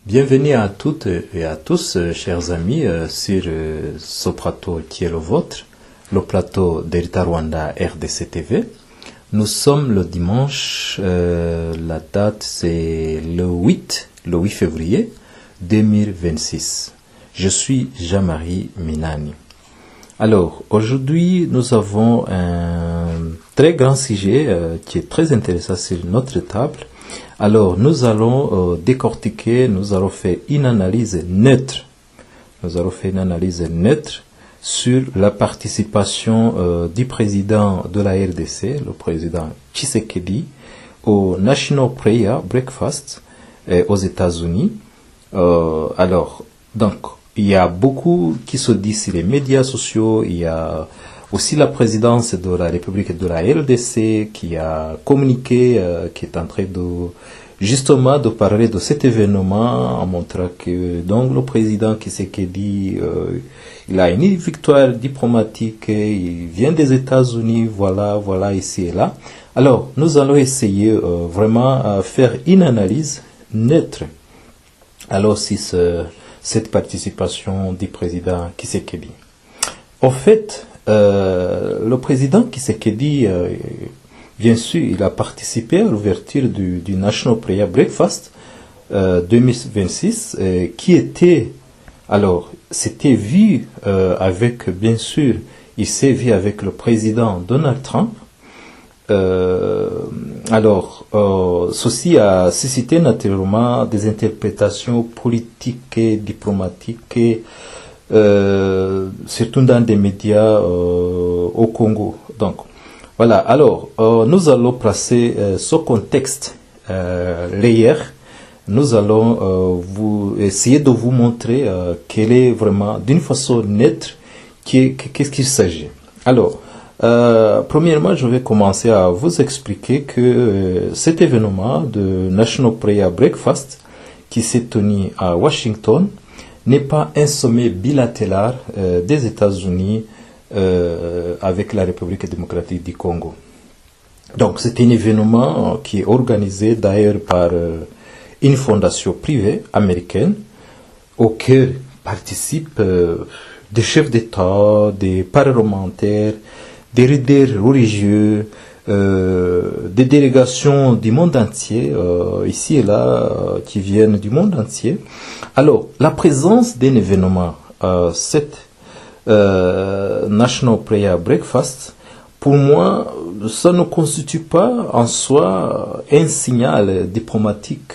Bienvenue à toutes et à tous, chers amis, sur ce plateau qui est le vôtre, le plateau d'Héritage Rwanda RDC TV. Nous sommes le dimanche, la date c'est le 8 février 2026. Je suis Jean-Marie Minani. Alors, aujourd'hui, nous avons un très grand sujet qui est très intéressant sur notre table. Alors, nous allons décortiquer, nous allons faire une analyse neutre. Nous allons faire une analyse neutre sur la participation du président de la RDC, le président Tshisekedi, au National Prayer Breakfast aux États-Unis. Alors, donc, il y a beaucoup qui se dit sur les médias sociaux, il y a aussi la présidence de la République de la RDC qui a communiqué, qui est en train justement de parler de cet événement en montrant que donc le président Tshisekedi il a une victoire diplomatique, il vient des États-Unis, voilà ici et là. Alors nous allons essayer vraiment faire une analyse neutre. Alors si cette participation du président Tshisekedi. En fait, le président Tshisekedi, bien sûr, il a participé à l'ouverture du National Prayer Breakfast 2026, qui était, alors, c'était vu avec, bien sûr, il s'est vu avec le président Donald Trump. Alors, ceci a suscité naturellement des interprétations politiques et diplomatiques, surtout dans des médias au Congo. Donc, voilà. Alors, nous allons placer ce contexte layer. Nous allons essayer de vous montrer quelle est vraiment, d'une façon nette, qu'est-ce qu'il s'agit. Alors, premièrement, je vais commencer à vous expliquer que cet événement de National Prayer Breakfast qui s'est tenu à Washington n'est pas un sommet bilatéral des États-Unis avec la République démocratique du Congo. Donc, c'est un événement qui est organisé d'ailleurs par une fondation privée américaine auquel participent des chefs d'État, des parlementaires, des leaders religieux, des délégations du monde entier, ici et là, qui viennent du monde entier. Alors, la présence d'un événement, cette National Prayer Breakfast, pour moi, ça ne constitue pas en soi un signal diplomatique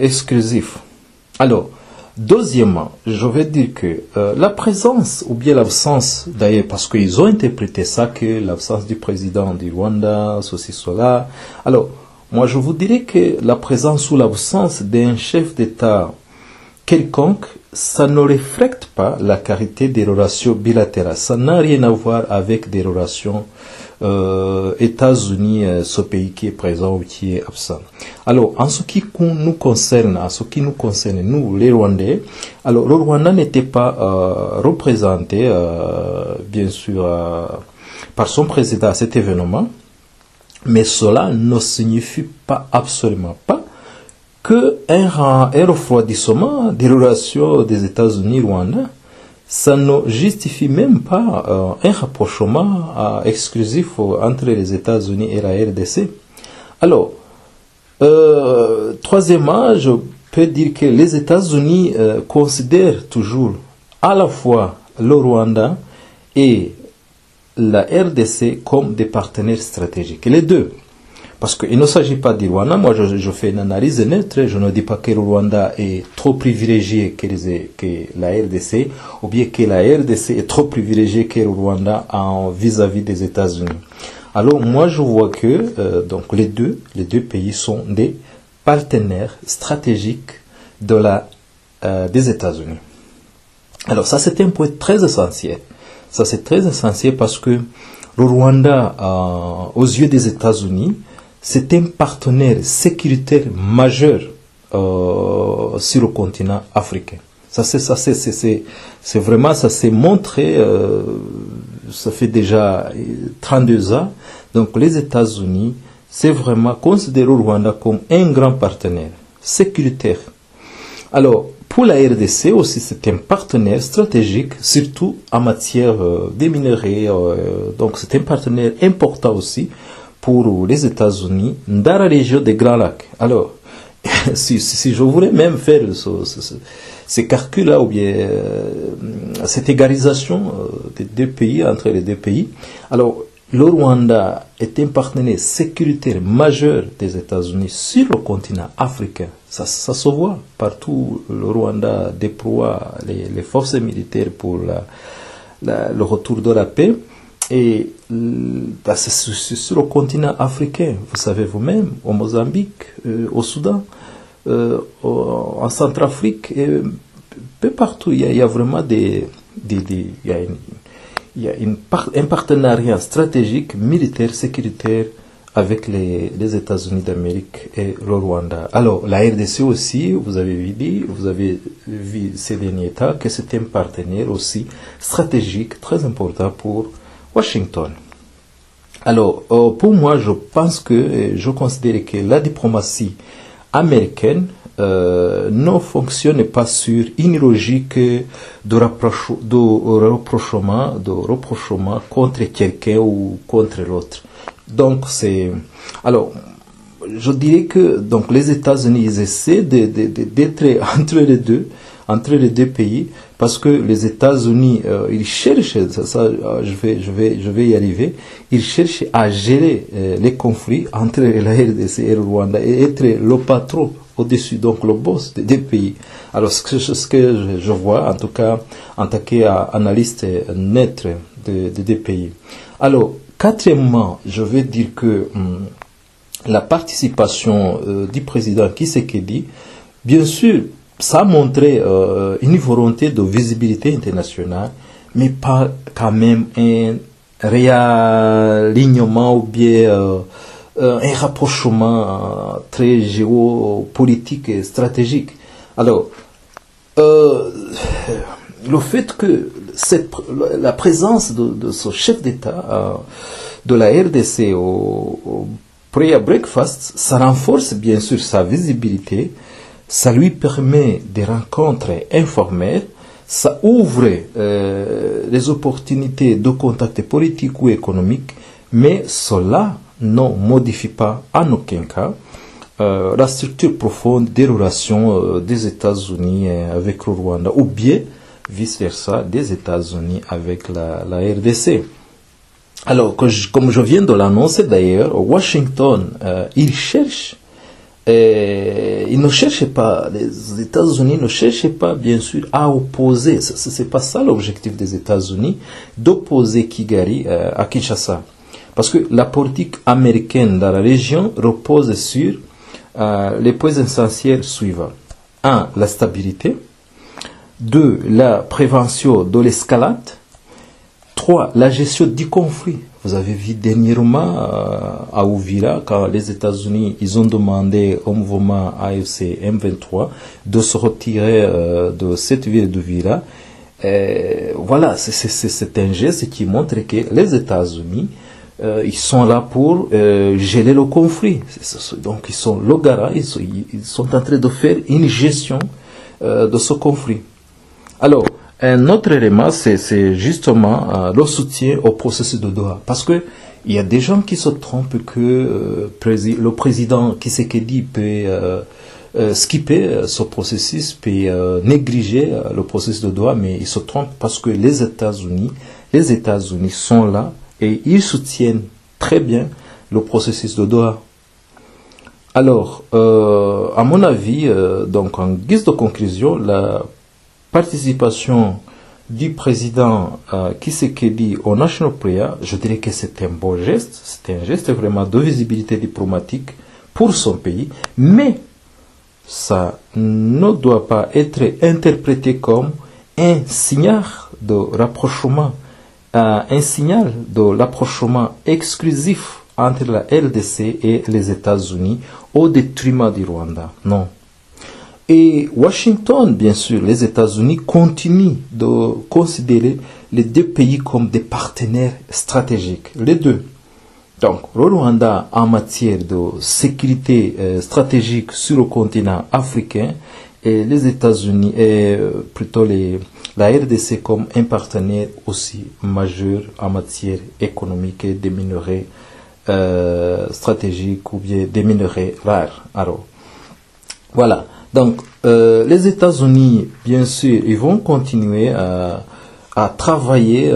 exclusif. Alors, deuxièmement, je vais dire que la présence ou bien l'absence, d'ailleurs, parce qu'ils ont interprété ça, que l'absence du président du Rwanda, ceci, cela. Alors, moi, je vous dirais que la présence ou l'absence d'un chef d'État quelconque, ça ne reflète pas la qualité des relations bilatérales. Ça n'a rien à voir avec des relations États-Unis, ce pays qui est présent ou qui est absent. Alors, en ce qui nous concerne, nous, les Rwandais, alors le Rwanda n'était pas représenté, bien sûr, par son président à cet événement, mais cela ne signifie pas, absolument pas, qu'un refroidissement des relations des États-Unis-Rwanda, ça ne justifie même pas un rapprochement exclusif entre les États-Unis et la RDC. Alors, troisièmement, je peux dire que les États-Unis considèrent toujours à la fois le Rwanda et la RDC comme des partenaires stratégiques. Les deux. Parce qu'il ne s'agit pas du Rwanda. Moi, je fais une analyse neutre. Je ne dis pas que le Rwanda est trop privilégié que la RDC, ou bien que la RDC est trop privilégiée que le Rwanda vis-à-vis des États-Unis. Alors, moi, je vois que donc les deux pays sont des partenaires stratégiques des États-Unis. Alors, ça, c'est un point très essentiel. Ça, c'est très essentiel parce que le Rwanda, aux yeux des États-Unis, c'est un partenaire sécuritaire majeur sur le continent africain. C'est vraiment, ça s'est montré, ça fait déjà 32 ans. Donc les États-Unis, c'est vraiment considéré le Rwanda comme un grand partenaire sécuritaire Alors, pour la RDC aussi, c'est un partenaire stratégique, surtout en matière des minerais. Donc, c'est un partenaire important aussi pour les États-Unis dans la région des Grands Lacs. Alors, si je voulais même faire ces calculs-là, ou bien cette égarisation des deux pays, entre les deux pays, alors, le Rwanda est un partenaire sécuritaire majeur des États-Unis sur le continent africain. Ça se voit partout. Le Rwanda déploie les forces militaires pour le retour de la paix. Et c'est sur le continent africain, vous savez vous-même, au Mozambique, au Soudan, en Centrafrique, et peu partout, il y a vraiment il y a un partenariat stratégique, militaire, sécuritaire avec les États-Unis d'Amérique et le Rwanda. Alors, la RDC aussi, vous avez vu ces derniers temps que c'est un partenaire aussi stratégique, très important pour Washington. Alors, pour moi, je considère que la diplomatie américaine ne fonctionne pas sur une logique de reprochement contre quelqu'un ou contre l'autre. Donc, alors, je dirais que donc les États-Unis ils essaient d'être entre les deux pays, parce que les États-Unis ils cherchent, je vais y arriver, ils cherchent à gérer les conflits entre la RDC et le Rwanda et être le patron au-dessus, donc le boss des deux pays. Alors ce que je vois, en tout cas en tant qu'analyste net des deux pays. Alors quatrièmement, je vais dire que la participation du président Tshisekedi, bien sûr, ça a montré une volonté de visibilité internationale, mais pas quand même un réalignement ou bien un rapprochement très géopolitique et stratégique. Alors, le fait que la présence de ce chef d'État de la RDC au Prayer Breakfast, ça renforce bien sûr sa visibilité, ça lui permet des rencontres informelles, ça ouvre les opportunités de contacts politiques ou économiques, mais cela ne modifie pas en aucun cas la structure profonde des relations des États-Unis avec le Rwanda, ou bien vice-versa des États-Unis avec la RDC. Alors, comme je viens de l'annoncer d'ailleurs, Washington, il ne cherche pas, les États-Unis ne cherchent pas, bien sûr, à opposer, c'est pas ça l'objectif des États-Unis, d'opposer Kigali à Kinshasa. Parce que la politique américaine dans la région repose sur les points essentiels suivants. 1. La stabilité. 2. La prévention de l'escalade. 3. La gestion du conflit. Vous avez vu dernièrement à Uvira, quand les États-Unis ils ont demandé au mouvement AFC M23 de se retirer de cette ville d'Uvira. Voilà, c'est un geste qui montre que les États-Unis ils sont là pour gérer le conflit. Donc ils sont le garant, ils sont en train de faire une gestion de ce conflit. Alors, un autre élément, c'est justement le soutien au processus de Doha. Parce que il y a des gens qui se trompent que le président Tshisekedi peut skipper ce processus, peut négliger le processus de Doha, mais ils se trompent parce que les États-Unis sont là et ils soutiennent très bien le processus de Doha. Alors, à mon avis, donc en guise de conclusion, la participation du président Tshisekedi au National Prayer, je dirais que c'est un beau geste, c'est un geste vraiment de visibilité diplomatique pour son pays, mais ça ne doit pas être interprété comme un signal de rapprochement, un signal de rapprochement exclusif entre la RDC et les États-Unis au détriment du Rwanda. Non. Et Washington, bien sûr, les États-Unis continuent de considérer les deux pays comme des partenaires stratégiques. Les deux. Donc, le Rwanda en matière de sécurité stratégique sur le continent africain et les États-Unis, et plutôt la RDC comme un partenaire aussi majeur en matière économique et des minerais stratégiques ou bien des minerais rares. Alors, voilà. Donc, les États-Unis, bien sûr, ils vont continuer à travailler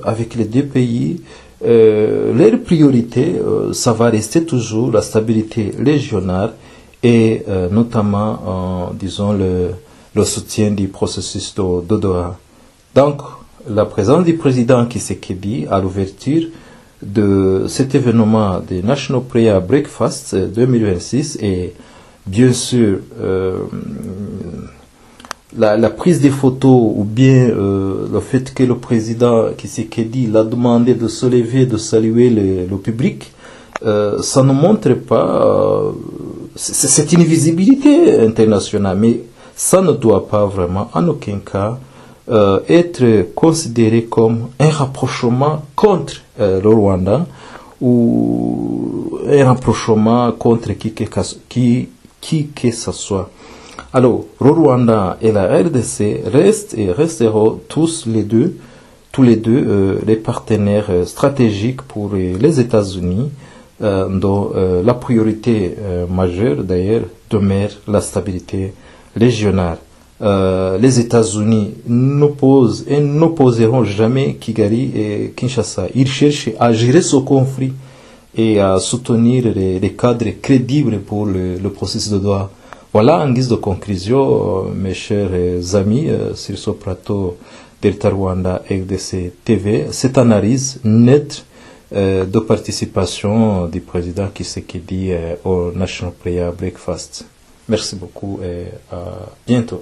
avec les deux pays. Leur priorité, ça va rester toujours la stabilité régionale et notamment, disons, le soutien du processus de Doha. Donc, la présence du président Tshisekedi à l'ouverture de cet événement des National Prayer Breakfast 2026 et bien sûr la prise des photos ou bien le fait que le président Tshisekedi l'a demandé de se lever, de saluer le public, ça ne montre pas, c'est une visibilité internationale, mais ça ne doit pas vraiment en aucun cas être considéré comme un rapprochement contre le Rwanda ou un rapprochement contre qui que ce soit. Alors, le Rwanda et la RDC restent et resteront tous les deux les partenaires stratégiques pour les États-Unis, dont la priorité majeure d'ailleurs demeure la stabilité régionale. Les États-Unis n'opposent et n'opposeront jamais Kigali et Kinshasa. Ils cherchent à gérer ce conflit et à soutenir les cadres crédibles pour le processus de Doha. Voilà, en guise de conclusion, mes chers amis, sur ce plateau Delta Rwanda RDC TV, cette analyse nette de participation du président Tshisekedi au National Prayer Breakfast. Merci beaucoup et à bientôt.